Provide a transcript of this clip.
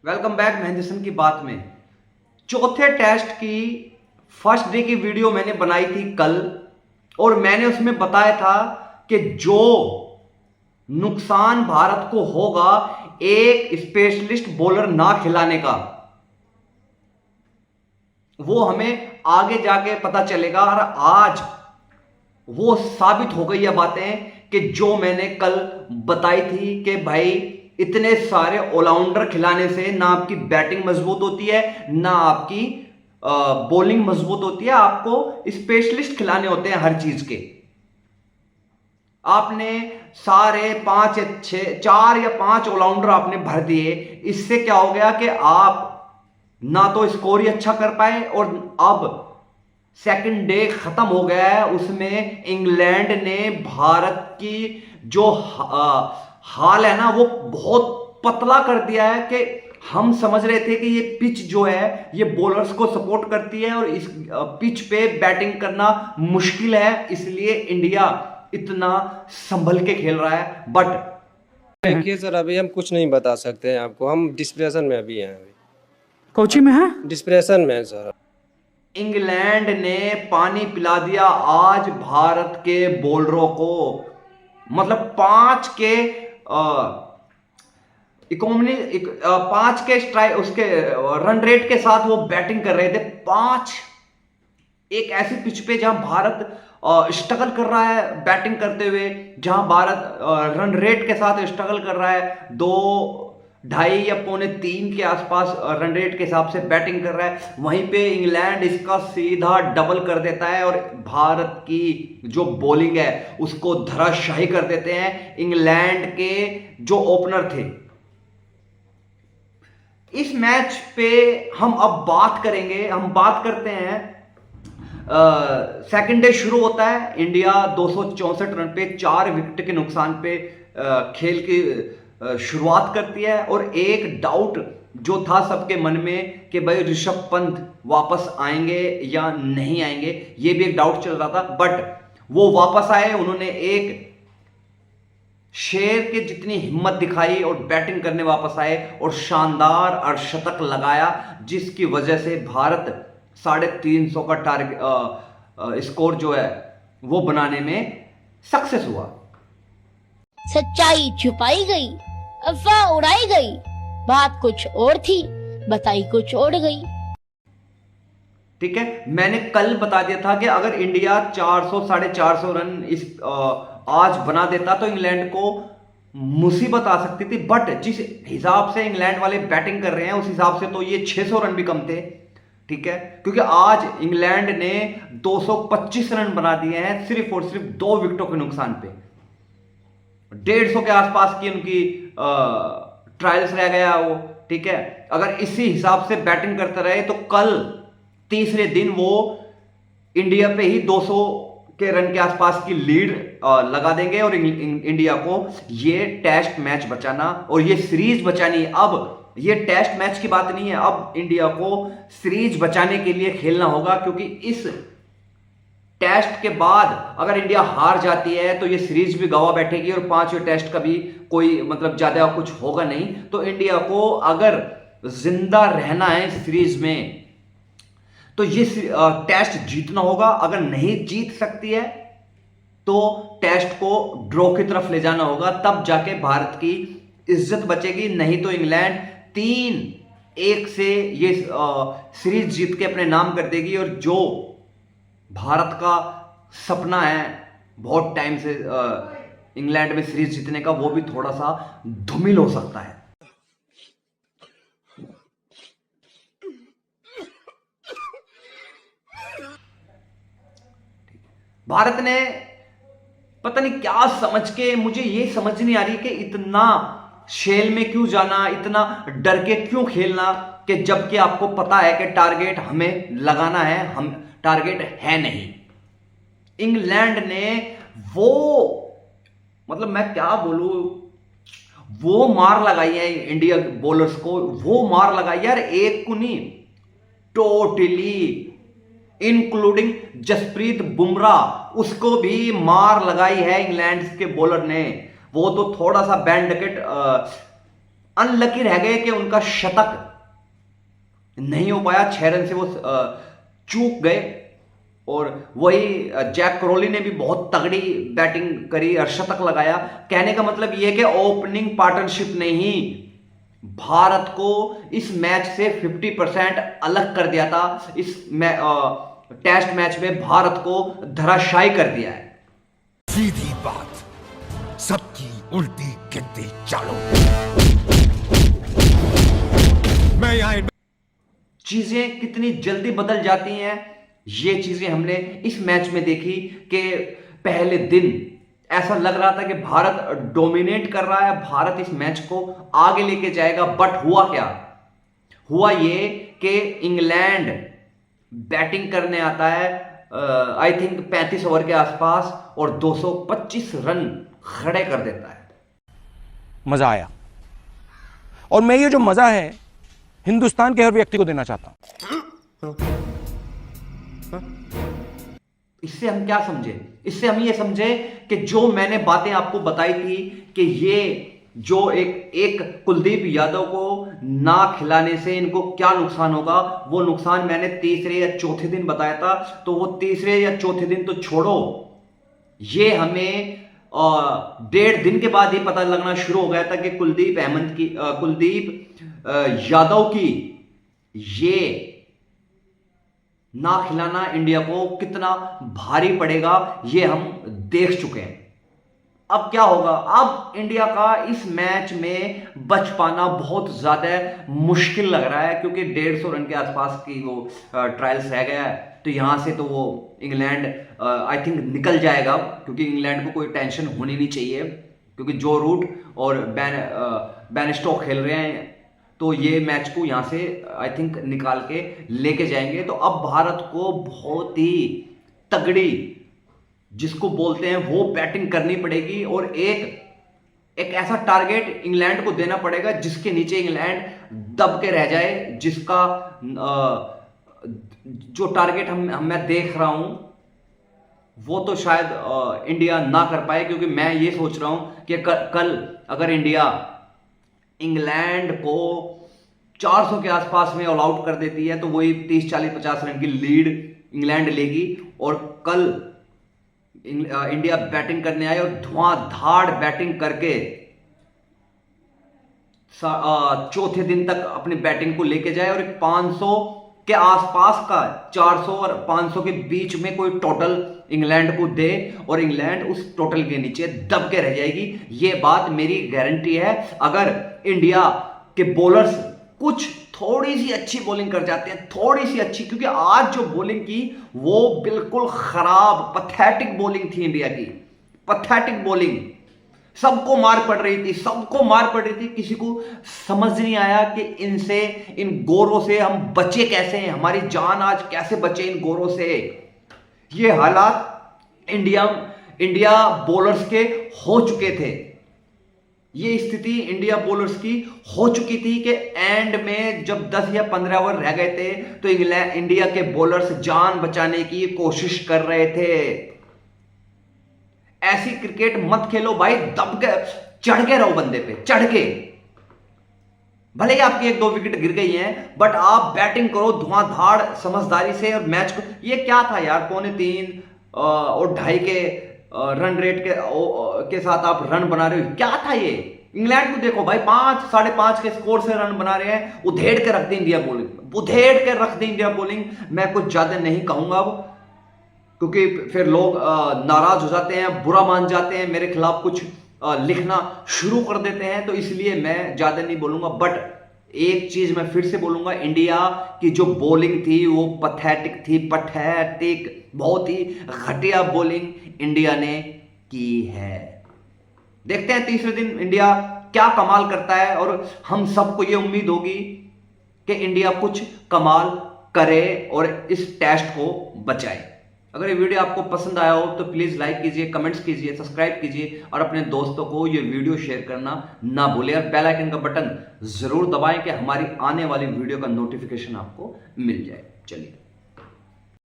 Welcome back Mahendra Singh की बात में। चौथे टेस्ट की फर्स्ट डे की वीडियो मैंने बनाई थी कल, और मैंने उसमें बताया था कि जो नुकसान भारत को होगा एक स्पेशलिस्ट बॉलर ना खिलाने का, वो हमें आगे जाके पता चलेगा। और आज वो साबित हो गई है बातें कि जो मैंने कल बताई थी कि भाई इतने सारे ऑलराउंडर खिलाने से ना आपकी बैटिंग मजबूत होती है, ना आपकी बॉलिंग मजबूत होती है। आपको स्पेशलिस्ट खिलाने होते हैं हर चीज के। आपने सारे पांच या छह, चार या पांच ऑलराउंडर आपने भर दिए। इससे क्या हो गया कि आप ना तो स्कोर ही अच्छा कर पाए, और अब सेकंड डे खत्म हो गया है, उसमें इंग्लैंड ने भारत की जो हाल है ना वो बहुत पतला कर दिया है। कि हम समझ रहे थे कि ये पिच जो है ये बॉलर्स को सपोर्ट करती है और इस पिच पे बैटिंग करना मुश्किल है, इसलिए इंडिया इतना संभल के खेल रहा है। बट देखिए सर, अभी हम कुछ नहीं बता सकते हैं आपको। हम डिस्प्रेशन में अभी हैं। कोची में है? डिस्प्रेशन में है सर। इंग्लैंड ने पानी पिला दिया आज भारत के बॉलरों को। मतलब पांच के स्ट्राइक उसके रन रेट के साथ वो बैटिंग कर रहे थे। पांच एक ऐसी पिच पे जहां भारत स्ट्रगल कर रहा है बैटिंग करते हुए, जहां भारत रन रेट के साथ स्ट्रगल कर रहा है, 2.5 या 2.25 के आसपास रन रेट के हिसाब से बैटिंग कर रहा है, वहीं पे इंग्लैंड इसका सीधा डबल कर देता है और भारत की जो बॉलिंग है उसको धराशायी कर देते हैं इंग्लैंड के जो ओपनर थे। इस मैच पे हम अब बात करेंगे। हम बात करते हैं, सेकंड डे शुरू होता है, इंडिया 264 रन पे 4 विकेट के नुकसान पे खेल की शुरुआत करती है। और एक डाउट जो था सबके मन में कि भाई ऋषभ पंत वापस आएंगे या नहीं आएंगे, ये भी एक डाउट चल रहा था। बट वो वापस आए, उन्होंने एक शेर के जितनी हिम्मत दिखाई और बैटिंग करने वापस आए और शानदार अर्धशतक लगाया, जिसकी वजह से भारत 350 का टारगेट स्कोर जो है वो बनाने में सक्सेस हुआ। सच्चाई छुपाई गई, अफवाह उड़ाई गई, बात कुछ और थी, बताई कुछ और गई। ठीक है, मैंने कल बता दिया था कि अगर इंडिया 400 450 रन आज बना देता तो इंग्लैंड को मुसीबत आ सकती थी। बट जिस हिसाब से इंग्लैंड वाले बैटिंग कर रहे हैं उस हिसाब से तो ये 600 रन भी कम थे। ठीक है, क्योंकि आज इंग्लैंड ने 225 रन बना दिए हैं सिर्फ और सिर्फ 2 विकेटों के नुकसान पे। 150 के आसपास की उनकी ट्रायल्स रह गया वो। ठीक है, अगर इसी हिसाब से बैटिंग करते रहे तो कल तीसरे दिन वो इंडिया पे ही 200 के रन के आसपास की लीड लगा देंगे और इंडिया को ये टेस्ट मैच बचाना और ये सीरीज बचानी। अब ये टेस्ट मैच की बात नहीं है, अब इंडिया को सीरीज बचाने के लिए खेलना होगा, क्योंकि इस टेस्ट के बाद अगर इंडिया हार जाती है तो ये सीरीज भी गवा बैठेगी और 5वें टेस्ट का भी कोई मतलब ज्यादा कुछ होगा नहीं। तो इंडिया को अगर जिंदा रहना है सीरीज में तो ये टेस्ट जीतना होगा। अगर नहीं जीत सकती है तो टेस्ट को ड्रॉ की तरफ ले जाना होगा, तब जाके भारत की इज्जत बचेगी। नहीं तो इंग्लैंड 3-1 से ये सीरीज जीत के अपने नाम कर देगी, और जो भारत का सपना है बहुत टाइम से इंग्लैंड में सीरीज जीतने का, वो भी थोड़ा सा धूमिल हो सकता है। भारत ने पता नहीं क्या समझ के, मुझे ये समझ नहीं आ रही कि इतना शेल में क्यों जाना, इतना डर के क्यों खेलना, कि जबकि आपको पता है कि टारगेट हमें लगाना है, हम टारगेट है नहीं। इंग्लैंड ने वो मतलब मैं क्या बोलूं, वो मार लगाई है इंडिया बॉलर्स को, वो मार लगाई यार, एक को नहीं, टोटली इंक्लूडिंग जसप्रीत बुमराह, उसको भी मार लगाई है इंग्लैंड के बॉलर ने। वो तो थोड़ा सा बैंड विकेट अनलकी रह गए कि उनका शतक नहीं हो पाया, 6 रन से वो चूक गए। और वही जैक क्रोली ने भी बहुत तगड़ी बैटिंग करी और शतक लगाया। कहने का मतलब यह कि ओपनिंग पार्टनरशिप ने ही भारत को इस मैच से 50% अलग कर दिया था। इस टेस्ट मैच में भारत को धराशायी कर दिया है। सीधी बात, सबकी उल्टी गिनती चालू। मैं यहां चीजें कितनी जल्दी बदल जाती हैं, ये चीजें हमने इस मैच में देखी कि पहले दिन ऐसा लग रहा था कि भारत डोमिनेट कर रहा है, भारत इस मैच को आगे लेके जाएगा। बट हुआ क्या? हुआ ये कि इंग्लैंड बैटिंग करने आता है आई थिंक 35 ओवर के आसपास और 225 रन खड़े कर देता है। मजा आया, और मैं ये जो मजा है हिंदुस्तान के हर व्यक्ति को देना चाहता हूं। इससे हम क्या समझे? इससे हम ये समझे कि जो मैंने बातें आपको बताई थी कि ये जो एक कुलदीप यादव को ना खिलाने से इनको क्या नुकसान होगा, वो नुकसान मैंने तीसरे या चौथे दिन बताया था। तो वो तीसरे या चौथे दिन तो छोड़ो, ये हमें 1.5 दिन के बाद ही पता लगना शुरू हो गया था कि कुलदीप यादव की ये ना खिलाना इंडिया को कितना भारी पड़ेगा, ये हम देख चुके हैं। अब क्या होगा? अब इंडिया का इस मैच में बच पाना बहुत ज्यादा मुश्किल लग रहा है, क्योंकि 150 रन के आसपास की वो ट्रायल्स रह गया है। तो यहां से तो वो इंग्लैंड आई थिंक निकल जाएगा, क्योंकि इंग्लैंड को कोई टेंशन होनी नहीं चाहिए, क्योंकि जो रूट और बैनस्टॉक खेल रहे हैं, तो ये मैच को यहां से आई थिंक निकाल के लेके जाएंगे। तो अब भारत को बहुत ही तगड़ी, जिसको बोलते हैं, वो बैटिंग करनी पड़ेगी और एक ऐसा टारगेट इंग्लैंड को देना पड़ेगा जिसके नीचे इंग्लैंड दब के रह जाए, जिसका जो टारगेट मैं देख रहा हूं वो तो शायद इंडिया ना कर पाए, क्योंकि मैं ये सोच रहा हूं कि कल अगर इंडिया इंग्लैंड को 400 के आसपास में ऑल आउट कर देती है तो वही 30, 40, 50 रन की लीड इंग्लैंड लेगी। और कल इंडिया बैटिंग करने आए और धुआंधार बैटिंग करके चौथे दिन तक अपनी बैटिंग को लेके जाए और 500 के आसपास का, 400 और 500 के बीच में कोई टोटल इंग्लैंड को दे और इंग्लैंड उस टोटल के नीचे दब के रह जाएगी। ये बात मेरी गारंटी है। अगर इंडिया के बॉलर्स कुछ थोड़ी सी अच्छी बॉलिंग कर जाते हैं, थोड़ी सी अच्छी, क्योंकि आज जो बॉलिंग की वो बिल्कुल खराब पथेटिक बॉलिंग थी इंडिया की, पथेटिक बॉलिंग। सबको मार पड़ रही थी, सबको मार पड़ रही थी। किसी को समझ नहीं आया कि इनसे, इन गोरों से हम बचे कैसे हैं, हमारी जान आज कैसे बचे इन गोरों से। ये हालात इंडिया बॉलर्स के हो चुके थे, ये स्थिति इंडिया बॉलर्स की हो चुकी थी कि एंड में जब 10 या 15 ओवर रह गए थे तो इंडिया के बॉलर्स जान बचाने की कोशिश कर रहे थे। ऐसी क्रिकेट मत खेलो भाई, दब के चढ़ के रहो बंदे पे, चढ़ के। भले ही आपकी 1-2 विकेट गिर गई हैं, बट आप बैटिंग करो धुआंधार समझदारी से और मैच को। ये क्या था यार, 3.25 और 2.5 के रन रेट के साथ आप रन बना रहे हो, क्या था ये? इंग्लैंड को देखो भाई, 5, 5.5 के स्कोर से रन बना रहे हैं। उधेड़ के रख दी इंडिया बॉलिंग, उधेड़ के रख दी इंडिया बॉलिंग। मैं कुछ ज्यादा नहीं कहूंगा अब, क्योंकि फिर लोग नाराज हो जाते हैं, बुरा मान जाते हैं, मेरे खिलाफ कुछ लिखना शुरू कर देते हैं, तो इसलिए मैं ज्यादा नहीं बोलूंगा। बट एक चीज मैं फिर से बोलूंगा, इंडिया की जो बॉलिंग थी वो पथेटिक थी, पथेटिक, बहुत ही घटिया बॉलिंग इंडिया ने की है। देखते हैं तीसरे दिन इंडिया क्या कमाल करता है, और हम सबको ये उम्मीद होगी कि इंडिया कुछ कमाल करे और इस टेस्ट को बचाए। अगर ये वीडियो आपको पसंद आया हो तो प्लीज लाइक कीजिए, कमेंट्स कीजिए, सब्सक्राइब कीजिए और अपने दोस्तों को ये वीडियो शेयर करना ना भूलें, और बेल आइकन का बटन जरूर दबाएं कि हमारी आने वाली वीडियो का नोटिफिकेशन आपको मिल जाए। चलिए।